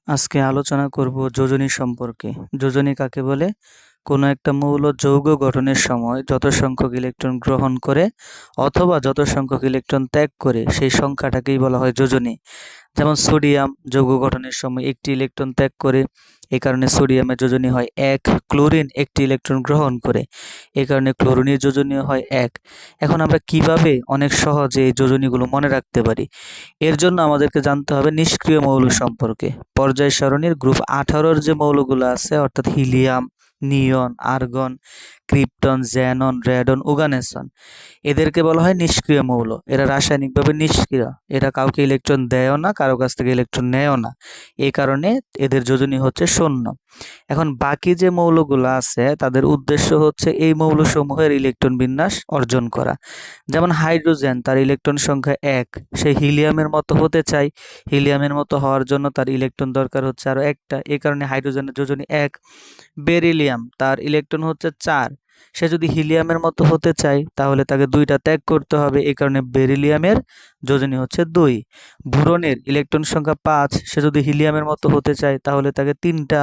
আজকে আলোচনা করব যোজনী সম্পর্কে। যোজনী কাকে বলে? কোনো একটা মৌল যৌগ গঠনের সময় যত সংখ্যক ইলেকট্রন গ্রহণ করে অথবা যত সংখ্যক ইলেকট্রন ত্যাগ করে সেই সংখ্যাটাকেই বলা হয় যোজনী। যেমন সোডিয়াম যৌগ গঠনের সময় একটি ইলেকট্রন ত্যাগ করে, এই কারণে সোডিয়ামের যোজনী হয় 1। ক্লোরিন একটি ইলেকট্রন গ্রহণ করে, এই কারণে ক্লোরিনের যোজনী হয় 1। এখন আমরা কিভাবে অনেক সহজে এই যোজনীগুলো মনে রাখতে পারি? এর জন্য আমাদেরকে জানতে হবে নিষ্ক্রিয় মৌল সম্পর্কে। পর্যায় সারণীর গ্রুপ 18-র যে মৌলগুলো আছে অর্থাৎ হিলিয়াম, নিয়ন, আর্গন, ক্রিপ্টন, জ্যানন, রেডন, ওগানেসন, এদেরকে বলা হয় নিষ্ক্রিয় মৌল। এরা রাসায়নিকভাবে নিষ্ক্রিয়, এরা কাউকে ইলেকট্রন দেয়ও না, কারো কাছ থেকে ইলেকট্রন নেয়ও না, এই কারণে এদের যোজনী হচ্ছে 0। এখন বাকি যে মৌলগুলো আছে তাদের উদ্দেশ্য হচ্ছে এই মৌলসমূহের ইলেকট্রন বিন্যাস অর্জন করা। যেমন হাইড্রোজেন, তার ইলেকট্রন সংখ্যা 1, সে হিলিয়ামের মতো হতে চায়, হিলিয়ামের মতো হওয়ার জন্য তার ইলেকট্রন দরকার হচ্ছে আরও একটা, এই কারণে হাইড্রোজেনের যোজনী 1। বেরিলিয়াম, তার ইলেকট্রন হচ্ছে 4, সে যদি হিলিয়ামের মতো হতে চায় তাহলে তাকে 2টা ত্যাগ করতে হবে, এই কারণে বেরিলিয়ামের যোজনী হচ্ছে 2। বোরনের ইলেকট্রন সংখ্যা 5, সে যদি হিলিয়ামের মতো হতে চায় তাহলে তাকে 3টা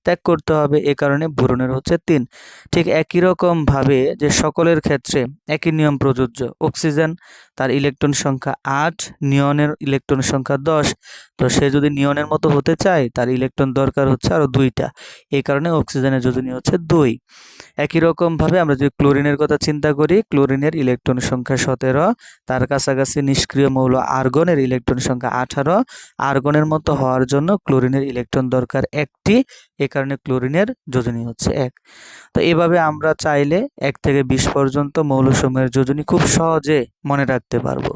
ত্যাগ করতে হবে, এই কারণে বোরনের হচ্ছে 3। ঠিক একই রকমভাবে যে সকলের ক্ষেত্রে একই নিয়ম প্রযোজ্য। অক্সিজেন, তার ইলেকট্রন সংখ্যা 8, নিয়নের ইলেকট্রন সংখ্যা 10, তো সে যদি নিয়নের মতো হতে চায় তার ইলেকট্রন দরকার হচ্ছে আরও 2টা, এই কারণে অক্সিজেনের যোজনী হচ্ছে 2। একই রকমভাবে আমরা যদি ক্লোরিনের কথা চিন্তা করি, ক্লোরিনের ইলেকট্রন সংখ্যা 17, তার কাছাকাছি নিষ্ক্রিয় মৌল আর্গনের ইলেকট্রন সংখ্যা 18, আর্গনের মতো হওয়ার জন্য ক্লোরিনের ইলেকট্রন দরকার 1টি, এ কারণে ক্লোরিনের যোজনী হচ্ছে 1। তো এভাবে আমরা চাইলে 1 থেকে 20 পর্যন্ত মৌলসমূহের যোজনী খুব সহজে মনে রাখতে পারবো।